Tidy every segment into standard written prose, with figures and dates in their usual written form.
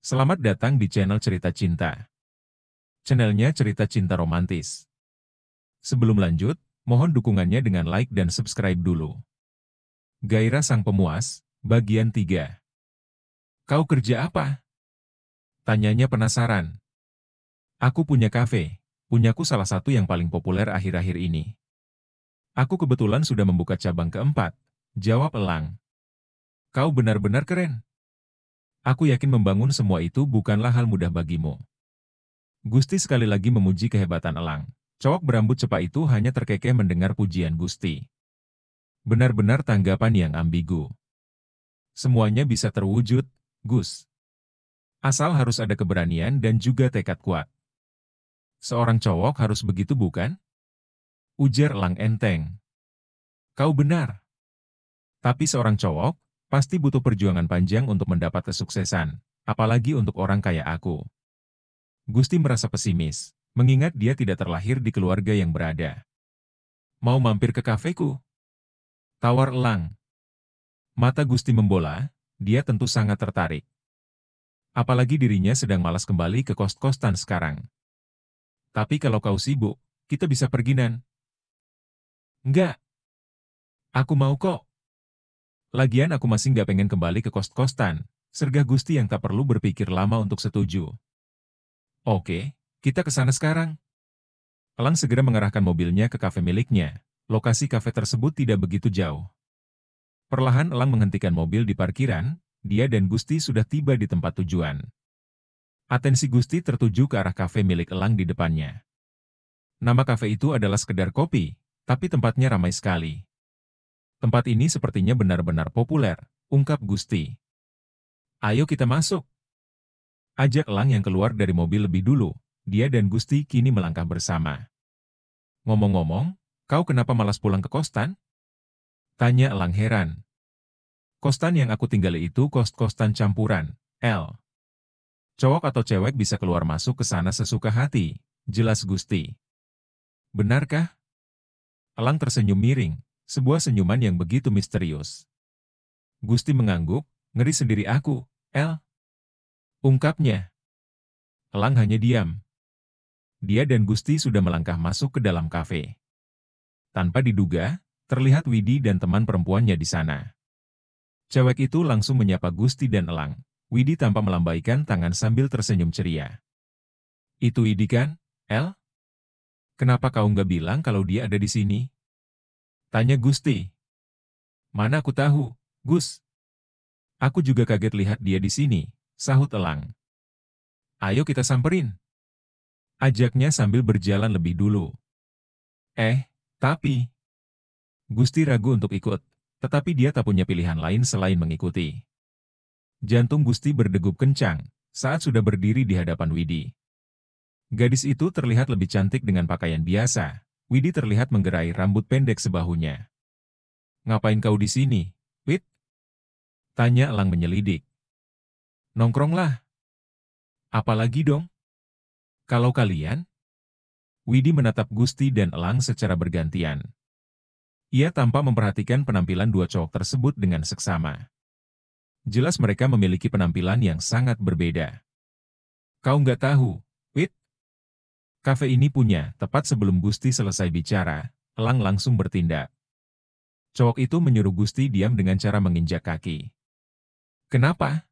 Selamat datang di channel Cerita Cinta. Channelnya cerita cinta romantis. Sebelum lanjut, mohon dukungannya dengan like dan subscribe dulu. Gairah Sang Pemuas, bagian 3. Kau kerja apa? Tanyanya penasaran. Aku punya kafe. Punyaku salah satu yang paling populer akhir-akhir ini. Aku kebetulan sudah membuka cabang keempat. Jawab Elang. Kau benar-benar keren. Aku yakin membangun semua itu bukanlah hal mudah bagimu. Gusti sekali lagi memuji kehebatan Elang. Cowok berambut cepak itu hanya terkekeh mendengar pujian Gusti. Benar-benar tanggapan yang ambigu. Semuanya bisa terwujud, Gus. Asal harus ada keberanian dan juga tekad kuat. Seorang cowok harus begitu bukan? Ujar Elang enteng. Kau benar. Tapi seorang cowok, pasti butuh perjuangan panjang untuk mendapat kesuksesan, apalagi untuk orang kaya aku. Gusti merasa pesimis, mengingat dia tidak terlahir di keluarga yang berada. Mau mampir ke kafeku? Tawar Elang. Mata Gusti membola, dia tentu sangat tertarik. Apalagi dirinya sedang malas kembali ke kos-kosan sekarang. Tapi kalau kau sibuk, kita bisa pergi nan. Enggak, aku mau kok. Lagian aku masih nggak pengen kembali ke kos-kosan, sergah Gusti yang tak perlu berpikir lama untuk setuju. Oke, kita ke sana sekarang. Elang segera mengarahkan mobilnya ke kafe miliknya. Lokasi kafe tersebut tidak begitu jauh. Perlahan Elang menghentikan mobil di parkiran, dia dan Gusti sudah tiba di tempat tujuan. Atensi Gusti tertuju ke arah kafe milik Elang di depannya. Nama kafe itu adalah sekedar kopi, tapi tempatnya ramai sekali. Tempat ini sepertinya benar-benar populer, ungkap Gusti. Ayo kita masuk. Ajak Elang yang keluar dari mobil lebih dulu, dia dan Gusti kini melangkah bersama. Ngomong-ngomong, kau kenapa malas pulang ke kosan? Tanya Elang heran. Kosan yang aku tinggali itu kos-kosan campuran, L. Cowok atau cewek bisa keluar masuk ke sana sesuka hati, jelas Gusti. Benarkah? Elang tersenyum miring, sebuah senyuman yang begitu misterius. Gusti mengangguk, ngeri sendiri aku, L. Ungkapnya. Elang hanya diam. Dia dan Gusti sudah melangkah masuk ke dalam kafe. Tanpa diduga, terlihat Widi dan teman perempuannya di sana. Cewek itu langsung menyapa Gusti dan Elang. Widi tanpa melambaikan tangan sambil tersenyum ceria. Itu Widi kan, El? Kenapa kau nggak bilang kalau dia ada di sini? Tanya Gusti. Mana aku tahu, Gus. Aku juga kaget lihat dia di sini, sahut Elang. Ayo kita samperin. Ajaknya sambil berjalan lebih dulu. Tapi... Gusti ragu untuk ikut, tetapi dia tak punya pilihan lain selain mengikuti. Jantung Gusti berdegup kencang saat sudah berdiri di hadapan Widi. Gadis itu terlihat lebih cantik dengan pakaian biasa. Widi terlihat menggerai rambut pendek sebahunya. Ngapain kau di sini, Wid? Tanya Elang menyelidik. Nongkronglah. Apalagi dong? Kalau kalian? Widi menatap Gusti dan Elang secara bergantian. Ia tanpa memperhatikan penampilan dua cowok tersebut dengan seksama. Jelas mereka memiliki penampilan yang sangat berbeda. Kau nggak tahu, Wid? Kafe ini punya, tepat sebelum Gusti selesai bicara, Elang langsung bertindak. Cowok itu menyuruh Gusti diam dengan cara menginjak kaki. Kenapa?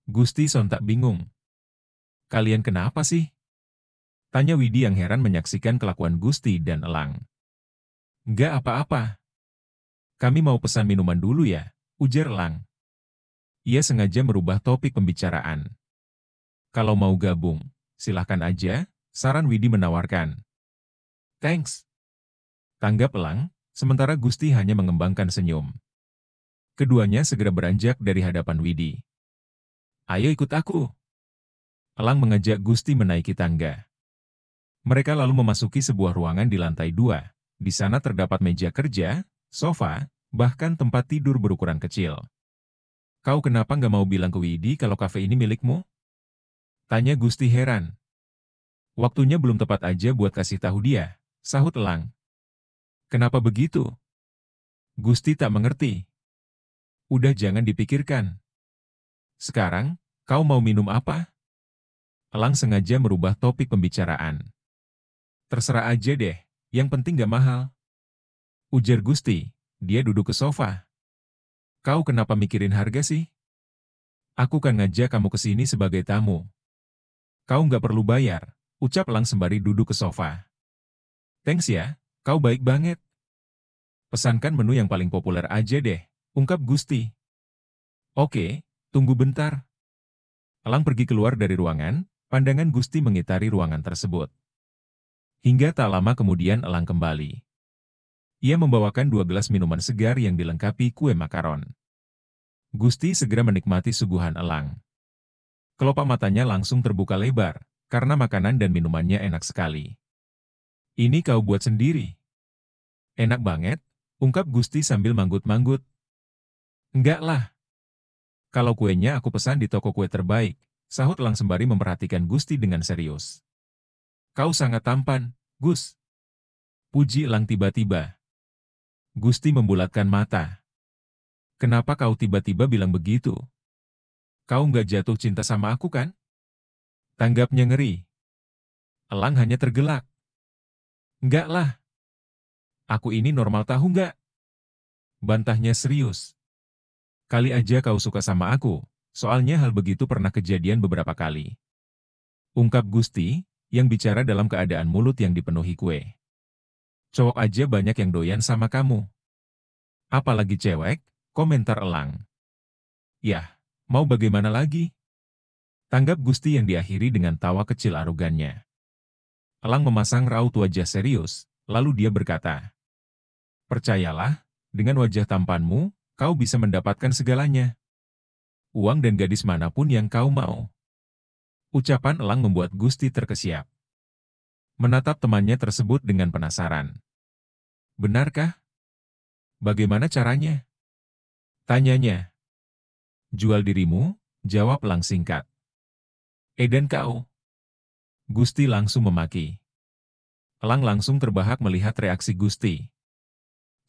Gusti sontak bingung. Kalian kenapa sih? Tanya Widi yang heran menyaksikan kelakuan Gusti dan Elang. Nggak apa-apa. Kami mau pesan minuman dulu ya, ujar Elang. Ia sengaja merubah topik pembicaraan. Kalau mau gabung, silahkan aja, saran Widi menawarkan. Thanks. Tanggap Elang, sementara Gusti hanya mengembangkan senyum. Keduanya segera beranjak dari hadapan Widi. Ayo ikut aku. Elang mengajak Gusti menaiki tangga. Mereka lalu memasuki sebuah ruangan di lantai 2. Di sana terdapat meja kerja, sofa, bahkan tempat tidur berukuran kecil. Kau kenapa nggak mau bilang ke Widi kalau kafe ini milikmu? Tanya Gusti heran. Waktunya belum tepat aja buat kasih tahu dia, sahut Elang. Kenapa begitu? Gusti tak mengerti. Udah jangan dipikirkan. Sekarang, Kau mau minum apa? Elang sengaja merubah topik pembicaraan. Terserah aja deh, yang penting gak mahal. Ujar Gusti, dia duduk ke sofa. Kau kenapa mikirin harga sih? Aku kan ngajak kamu ke sini sebagai tamu. Kau nggak perlu bayar, ucap Elang sembari duduk ke sofa. Thanks ya, kau baik banget. Pesankan menu yang paling populer aja deh, ungkap Gusti. Oke, tunggu bentar. Elang pergi keluar dari ruangan, pandangan Gusti mengitari ruangan tersebut. Hingga tak lama kemudian Elang kembali. Ia membawakan 2 gelas minuman segar yang dilengkapi kue makaron. Gusti segera menikmati suguhan Elang. Kelopak matanya langsung terbuka lebar, karena makanan dan minumannya enak sekali. Ini kau buat sendiri. Enak banget, ungkap Gusti sambil manggut-manggut. Enggak lah. Kalau kuenya aku pesan di toko kue terbaik, sahut Elang sembari memperhatikan Gusti dengan serius. Kau sangat tampan, Gus. Puji Elang tiba-tiba. Gusti membulatkan mata. Kenapa kau tiba-tiba bilang begitu? Kau nggak jatuh cinta sama aku kan? Tanggapnya ngeri. Elang hanya tergelak. Enggak lah. Aku ini normal tahu nggak? Bantahnya serius. Kali aja kau suka sama aku, soalnya hal begitu pernah kejadian beberapa kali. Ungkap Gusti, yang bicara dalam keadaan mulut yang dipenuhi kue. Cowok aja banyak yang doyan sama kamu. Apalagi cewek, komentar Elang. Yah, mau bagaimana lagi? Tanggap Gusti yang diakhiri dengan tawa kecil arogannya. Elang memasang raut wajah serius, lalu dia berkata, percayalah, dengan wajah tampanmu, kau bisa mendapatkan segalanya. Uang dan gadis manapun yang kau mau. Ucapan Elang membuat Gusti terkesiap. Menatap temannya tersebut dengan penasaran. Benarkah? Bagaimana caranya? Tanyanya. Jual dirimu, jawab Elang singkat. Dan kau? Gusti langsung memaki. Elang langsung terbahak melihat reaksi Gusti.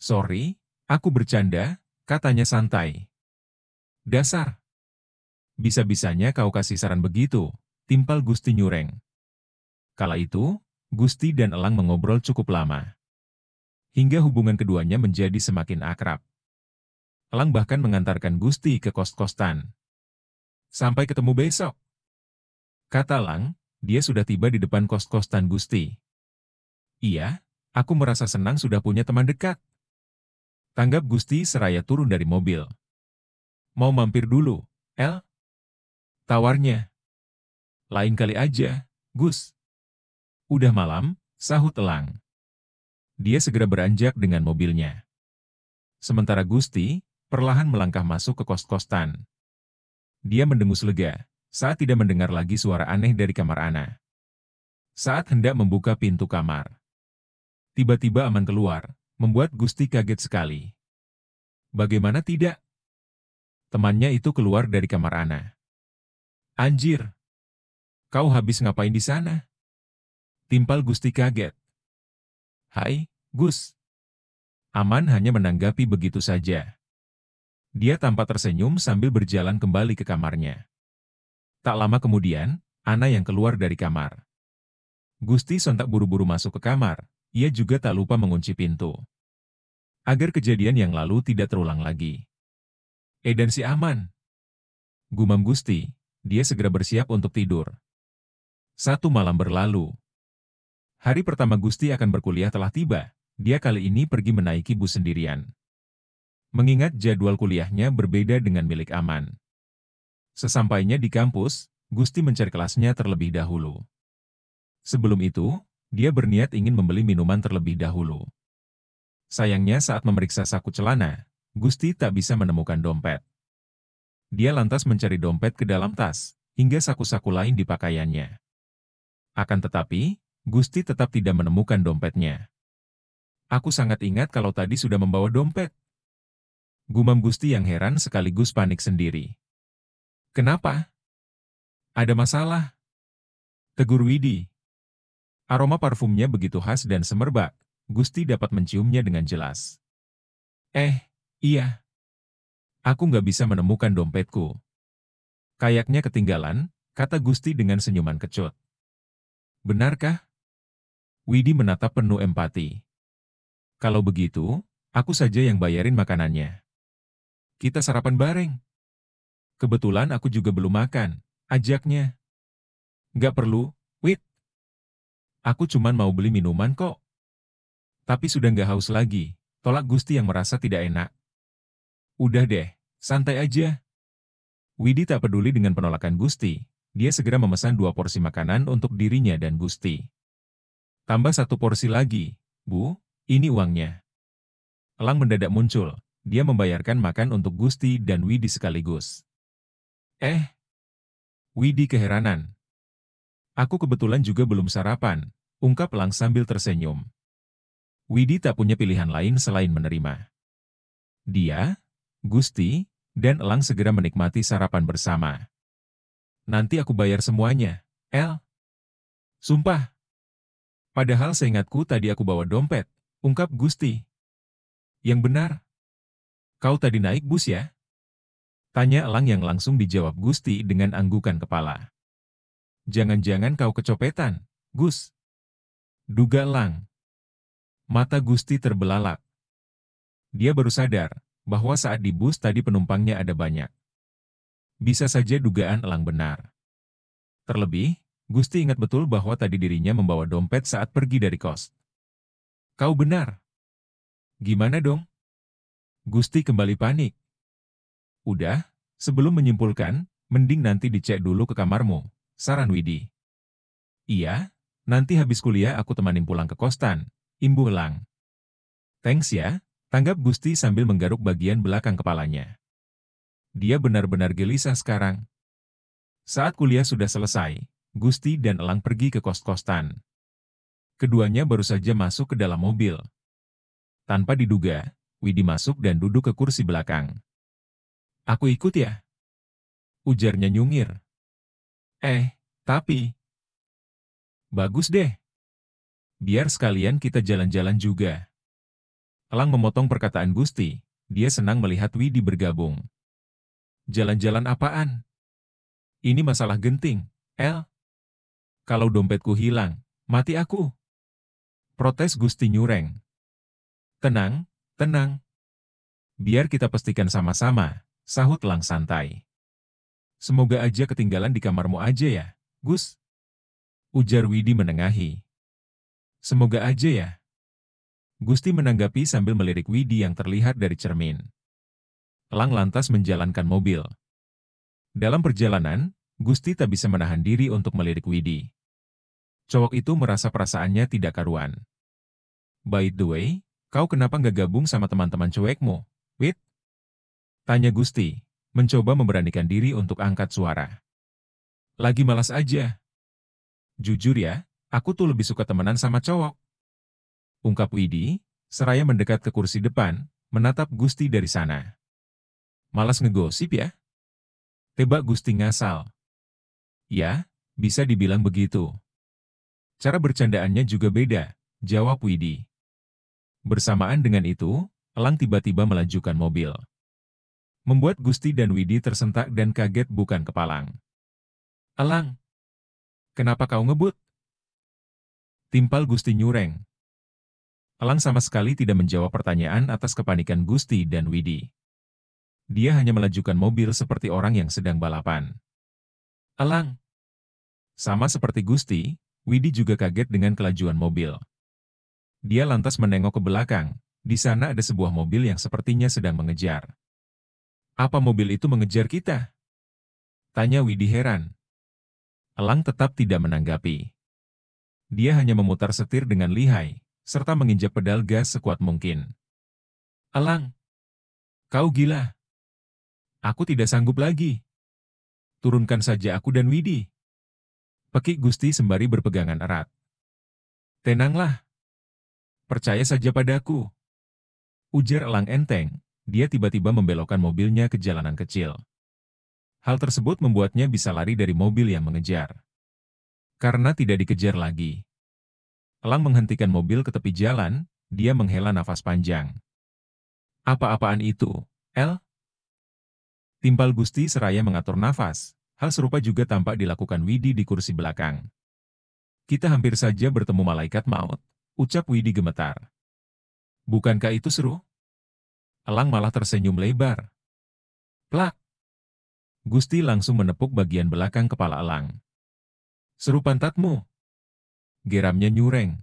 Sorry, aku bercanda, katanya santai. Dasar. Bisa-bisanya kau kasih saran begitu, timpal Gusti nyureng. Kala itu, Gusti dan Elang mengobrol cukup lama. Hingga hubungan keduanya menjadi semakin akrab. Elang bahkan mengantarkan Gusti ke kos-kosan. Sampai ketemu besok. Kata Elang, dia sudah tiba di depan kos-kosan Gusti. Iya, aku merasa senang sudah punya teman dekat. Tanggap Gusti seraya turun dari mobil. Mau mampir dulu, El? Tawarnya. Lain kali aja, Gus. Udah malam, sahut Elang. Dia segera beranjak dengan mobilnya. Sementara Gusti, perlahan melangkah masuk ke kos-kosan. Dia mendengus lega, saat tidak mendengar lagi suara aneh dari kamar Ana. Saat hendak membuka pintu kamar. Tiba-tiba Aman keluar, membuat Gusti kaget sekali. Bagaimana tidak? Temannya itu keluar dari kamar Ana. Anjir! Kau habis ngapain di sana? Timpal Gusti kaget. Hai, Gus. Aman hanya menanggapi begitu saja. Dia tampak tersenyum sambil berjalan kembali ke kamarnya. Tak lama kemudian, Ana yang keluar dari kamar. Gusti sontak buru-buru masuk ke kamar, ia juga tak lupa mengunci pintu. Agar kejadian yang lalu tidak terulang lagi. Dan si Aman. Gumam Gusti, dia segera bersiap untuk tidur. 1 malam berlalu. Hari pertama Gusti akan berkuliah telah tiba, dia kali ini pergi menaiki bus sendirian. Mengingat jadwal kuliahnya berbeda dengan milik Aman. Sesampainya di kampus, Gusti mencari kelasnya terlebih dahulu. Sebelum itu, dia berniat ingin membeli minuman terlebih dahulu. Sayangnya saat memeriksa saku celana, Gusti tak bisa menemukan dompet. Dia lantas mencari dompet ke dalam tas, hingga saku-saku lain di pakaiannya. Akan tetapi, Gusti tetap tidak menemukan dompetnya. Aku sangat ingat kalau tadi sudah membawa dompet. Gumam Gusti yang heran sekaligus panik sendiri. Kenapa? Ada masalah? Tegur Widi. Aroma parfumnya begitu khas dan semerbak, Gusti dapat menciumnya dengan jelas. Iya. Aku nggak bisa menemukan dompetku. Kayaknya ketinggalan, kata Gusti dengan senyuman kecut. Benarkah? Widi menatap penuh empati. Kalau begitu, aku saja yang bayarin makanannya. Kita sarapan bareng. Kebetulan aku juga belum makan, ajaknya. Nggak perlu, Wid. Aku cuman mau beli minuman kok. Tapi sudah nggak haus lagi, tolak Gusti yang merasa tidak enak. Udah deh, santai aja. Widi tak peduli dengan penolakan Gusti. Dia segera memesan 2 porsi makanan untuk dirinya dan Gusti. Tambah 1 porsi lagi, Bu, ini uangnya. Elang mendadak muncul. Dia membayarkan makan untuk Gusti dan Widi sekaligus. Widi keheranan. Aku kebetulan juga belum sarapan, ungkap Elang sambil tersenyum. Widi tak punya pilihan lain selain menerima. Dia, Gusti, dan Elang segera menikmati sarapan bersama. Nanti aku bayar semuanya, El. Sumpah. Padahal seingatku tadi aku bawa dompet, ungkap Gusti. Yang benar. Kau tadi naik bus ya? Tanya Elang yang langsung dijawab Gusti dengan anggukan kepala. Jangan-jangan kau kecopetan, Gus. Duga Elang. Mata Gusti terbelalak. Dia baru sadar bahwa saat di bus tadi penumpangnya ada banyak. Bisa saja dugaan Elang benar. Terlebih, Gusti ingat betul bahwa tadi dirinya membawa dompet saat pergi dari kos. Kau benar. Gimana dong? Gusti kembali panik. Udah, sebelum menyimpulkan, mending nanti dicek dulu ke kamarmu, saran Widi. Iya, nanti habis kuliah aku temanin pulang ke kostan, imbuh Elang. Thanks ya, tanggap Gusti sambil menggaruk bagian belakang kepalanya. Dia benar-benar gelisah sekarang. Saat kuliah sudah selesai, Gusti dan Elang pergi ke kos-kostan. Keduanya baru saja masuk ke dalam mobil. Tanpa diduga, Widi masuk dan duduk ke kursi belakang. Aku ikut ya? Ujarnya nyungir. Tapi... Bagus deh. Biar sekalian kita jalan-jalan juga. Elang memotong perkataan Gusti, dia senang melihat Widi bergabung. Jalan-jalan apaan? Ini masalah genting, El. Kalau dompetku hilang, mati aku. Protes Gusti nyureng. Tenang, tenang. Biar kita pastikan sama-sama, sahut Elang santai. Semoga aja ketinggalan di kamarmu aja ya, Gus. Ujar Widi menengahi. Semoga aja ya. Gusti menanggapi sambil melirik Widi yang terlihat dari cermin. Elang lantas menjalankan mobil. Dalam perjalanan, Gusti tak bisa menahan diri untuk melirik Widi. Cowok itu merasa perasaannya tidak karuan. By the way, kau kenapa nggak gabung sama teman-teman cowekmu, Wid? Tanya Gusti, mencoba memberanikan diri untuk angkat suara. Lagi malas aja. Jujur ya, aku tuh lebih suka temenan sama cowok. Ungkap Widi, seraya mendekat ke kursi depan, menatap Gusti dari sana. Malas ngegosip ya? Tebak Gusti ngasal. Ya, bisa dibilang begitu. Cara bercandaannya juga beda, jawab Widi. Bersamaan dengan itu, Elang tiba-tiba melajukan mobil. Membuat Gusti dan Widi tersentak dan kaget bukan kepalang. Elang, kenapa kau ngebut? Timpal Gusti nyureng. Elang sama sekali tidak menjawab pertanyaan atas kepanikan Gusti dan Widi. Dia hanya melajukan mobil seperti orang yang sedang balapan. Elang. Sama seperti Gusti, Widi juga kaget dengan kelajuan mobil. Dia lantas menengok ke belakang, di sana ada sebuah mobil yang sepertinya sedang mengejar. Apa mobil itu mengejar kita? Tanya Widi heran. Elang tetap tidak menanggapi. Dia hanya memutar setir dengan lihai, serta menginjak pedal gas sekuat mungkin. Elang, kau gila. Aku tidak sanggup lagi. Turunkan saja aku dan Widi. Pekik Gusti sembari berpegangan erat. Tenanglah. Percaya saja padaku. Ujar Elang enteng, dia tiba-tiba membelokkan mobilnya ke jalanan kecil. Hal tersebut membuatnya bisa lari dari mobil yang mengejar. Karena tidak dikejar lagi. Elang menghentikan mobil ke tepi jalan, dia menghela nafas panjang. Apa-apaan itu, El? Timpal Gusti seraya mengatur nafas, Hal serupa juga tampak dilakukan Widi di kursi belakang. Kita hampir saja bertemu malaikat maut, ucap Widi gemetar. Bukankah itu seru? Elang malah tersenyum lebar. Plak! Gusti langsung menepuk bagian belakang kepala Elang. Seru pantatmu. Geramnya nyureng.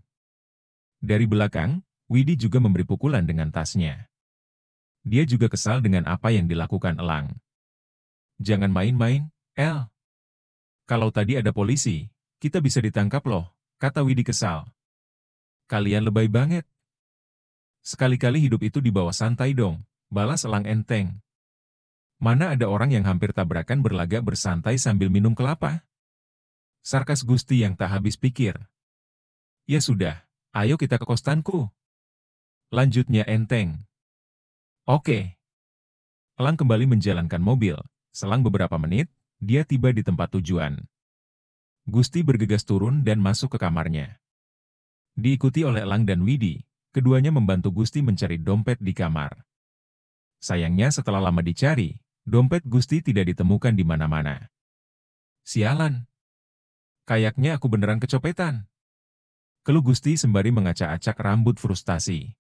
Dari belakang, Widi juga memberi pukulan dengan tasnya. Dia juga kesal dengan apa yang dilakukan Elang. Jangan main-main, El. Kalau tadi ada polisi, kita bisa ditangkap loh, kata Widi kesal. Kalian lebay banget. Sekali-kali hidup itu dibawa santai dong, balas Elang enteng. Mana ada orang yang hampir tabrakan berlagak bersantai sambil minum kelapa? Sarkas Gusti yang tak habis pikir. Ya sudah, ayo kita ke kostanku. Lanjutnya enteng. Oke. Elang kembali menjalankan mobil. Selang beberapa menit, dia tiba di tempat tujuan. Gusti bergegas turun dan masuk ke kamarnya. Diikuti oleh Elang dan Widi, keduanya membantu Gusti mencari dompet di kamar. Sayangnya setelah lama dicari, dompet Gusti tidak ditemukan di mana-mana. Sialan. Kayaknya aku beneran kecopetan. Keluh Gusti sembari mengacak-acak rambut frustasi.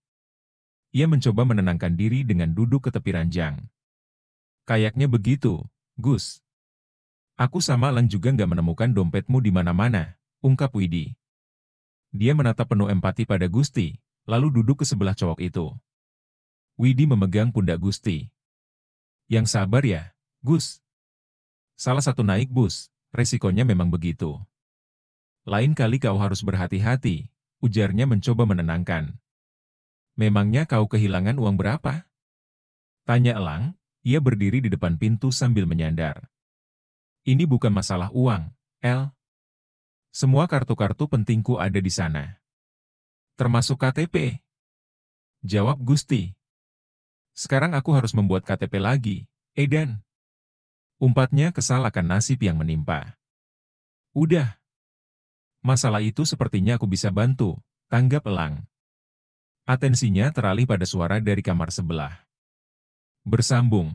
Ia mencoba menenangkan diri dengan duduk ke tepi ranjang. Kayaknya begitu, Gus. Aku sama Elang juga nggak menemukan dompetmu di mana-mana, ungkap Widi. Dia menatap penuh empati pada Gusti, lalu duduk ke sebelah cowok itu. Widi memegang pundak Gusti. Yang sabar ya, Gus. Salah satu naik bus, resikonya memang begitu. Lain kali kau harus berhati-hati, ujarnya mencoba menenangkan. Memangnya kau kehilangan uang berapa? Tanya Elang, ia berdiri di depan pintu sambil menyandar. Ini bukan masalah uang, El. Semua kartu-kartu pentingku ada di sana. Termasuk KTP. Jawab Gusti. Sekarang aku harus membuat KTP lagi, Edan. Umpatnya kesal akan nasib yang menimpa. Udah. Masalah itu sepertinya aku bisa bantu, tanggap Elang. Atensinya teralih pada suara dari kamar sebelah. Bersambung.